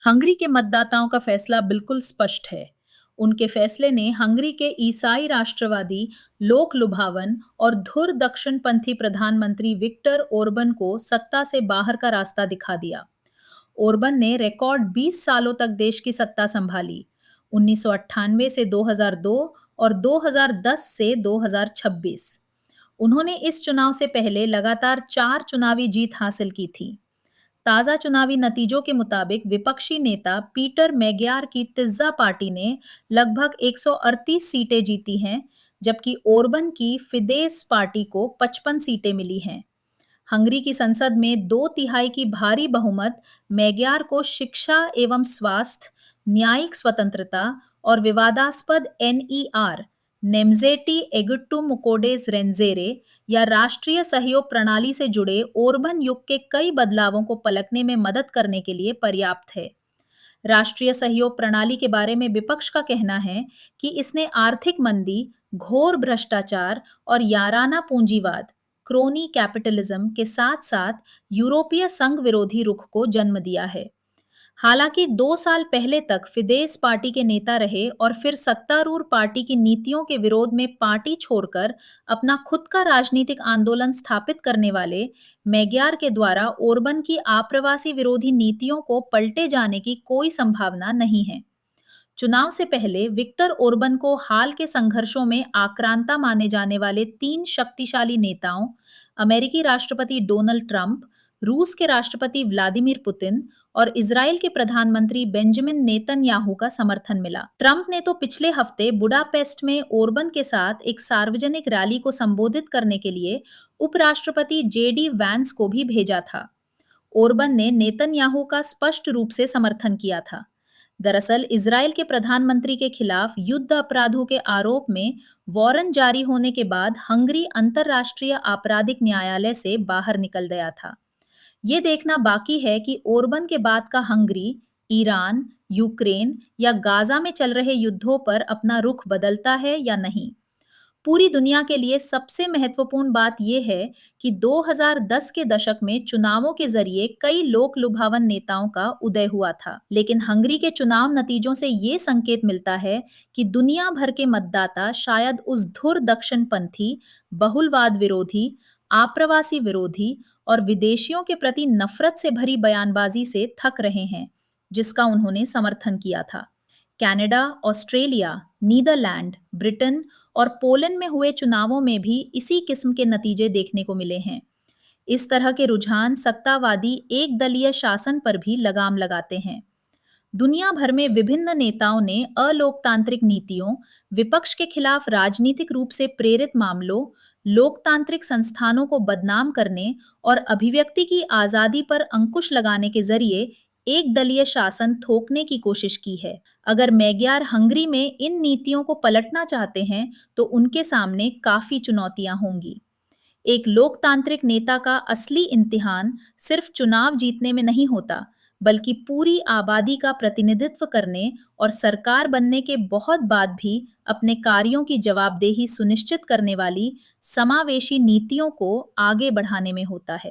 Hungary के मतदाताओं का फैसला बिल्कुल स्पष्ट है। उनके फैसले ने हंगरी के ईसाई राष्ट्रवादी, लोक लुभावन और धुर दक्षिणपंथी प्रधानमंत्री विक्टर ओरबन को सत्ता से बाहर का रास्ता दिखा दिया। ओरबन ने रिकॉर्ड 20 सालों तक देश की सत्ता संभाली, 1998 से 2002 और 2010 से 2026। उन्होंने इस चुनाव से पहले लगातार 4 चुनावी जीत हासिल की थी। ताज़ा चुनावी नतीजों के मुताबिक विपक्षी नेता पीटर मैग्यार की तिज़्ज़ा पार्टी ने लगभग 138 सीटें जीती हैं, जबकि ओरबन की फिदेस पार्टी को 55 सीटें मिली हैं। हंगरी की संसद में 2/3 की भारी बहुमत मैग्यार को शिक्षा एवं स्वास्थ्य, न्यायिक स्वतंत्रता और विवादास्पद एनईआर नेम्जेटी एगुट्टू मुकोडेस रेंजेरे या राष्ट्रीय सहयोग प्रणाली से जुड़े ओरबन युग के कई बदलावों को पलटने में मदद करने के लिए पर्याप्त है। राष्ट्रीय सहयोग प्रणाली के बारे में विपक्ष का कहना है कि इसने आर्थिक मंदी, घोर भ्रष्टाचार और याराना पूंजीवाद क्रोनी कैपिटलिज्म के साथ साथ यूरोपीय संघ विरोधी रुख को जन्म दिया है। हालांकि 2 साल पहले तक फिदेस पार्टी के नेता रहे और फिर सत्तारूढ़ पार्टी की नीतियों के विरोध में पार्टी छोड़कर अपना खुद का राजनीतिक आंदोलन स्थापित करने वाले मैग्यार के द्वारा ओरबन की आप्रवासी विरोधी नीतियों को पलटे जाने की कोई संभावना नहीं है। चुनाव से पहले विक्टर ओरबन को हाल के संघर्षों में आक्रांता माने जाने वाले 3 शक्तिशाली नेताओं, अमेरिकी राष्ट्रपति डोनाल्ड ट्रंप, रूस के राष्ट्रपति व्लादिमीर पुतिन और इजराइल के प्रधानमंत्री बेंजामिन नेतन्याहू का समर्थन मिला। ट्रंप ने तो पिछले हफ्ते बुडापेस्ट में ओरबन के साथ एक सार्वजनिक रैली को संबोधित करने के लिए उपराष्ट्रपति जेडी वैंस को भी भेजा था। ओरबन ने नेतन्याहू का स्पष्ट रूप से समर्थन किया था। दरअसल इजराइल के प्रधानमंत्री के खिलाफ युद्ध अपराधों के आरोप में वारंट जारी होने के बाद हंगरी अंतर्राष्ट्रीय आपराधिक न्यायालय से बाहर निकल गया था। ये देखना बाकी है कि ओरबन के बाद का हंगरी ईरान, यूक्रेन या गाजा में चल रहे युद्धों पर अपना रुख बदलता है या नहीं। पूरी दुनिया के लिए सबसे महत्वपूर्ण बात यह है कि 2010 के दशक में चुनावों के जरिए कई लोक लुभावन नेताओं का उदय हुआ था, लेकिन हंगरी के चुनाव नतीजों से ये संकेत मिलता है कि दुनिया भर के मतदाता शायद उस धुर दक्षिणपंथी, बहुलवाद विरोधी, आप्रवासी विरोधी और विदेशियों के प्रति नफरत से भरी बयानबाजी से थक रहे हैं, जिसका उन्होंने समर्थन किया था। कनाडा, ऑस्ट्रेलिया, नीदरलैंड, ब्रिटेन और पोलैंड में हुए चुनावों में भी इसी किस्म के नतीजे देखने को मिले हैं। इस तरह के रुझान सत्तावादी एक दलीय शासन पर भी लगाम लगाते हैं। दुनिया भर में विभिन्न नेताओं ने अलोकतांत्रिक नीतियों, विपक्ष के खिलाफ राजनीतिक रूप से प्रेरित मामलों, लोकतांत्रिक संस्थानों को बदनाम करने और अभिव्यक्ति की आजादी पर अंकुश लगाने के जरिए एक दलीय शासन थोपने की कोशिश की है। अगर मैग्यार हंगरी में इन नीतियों को पलटना चाहते हैं, तो उनके सामने काफी चुनौतियां होंगी। एक लोकतांत्रिक नेता का असली इम्तिहान सिर्फ चुनाव जीतने में नहीं होता, बल्कि पूरी आबादी का प्रतिनिधित्व करने और सरकार बनने के बहुत बाद भी अपने कार्यों की जवाबदेही सुनिश्चित करने वाली समावेशी नीतियों को आगे बढ़ाने में होता है।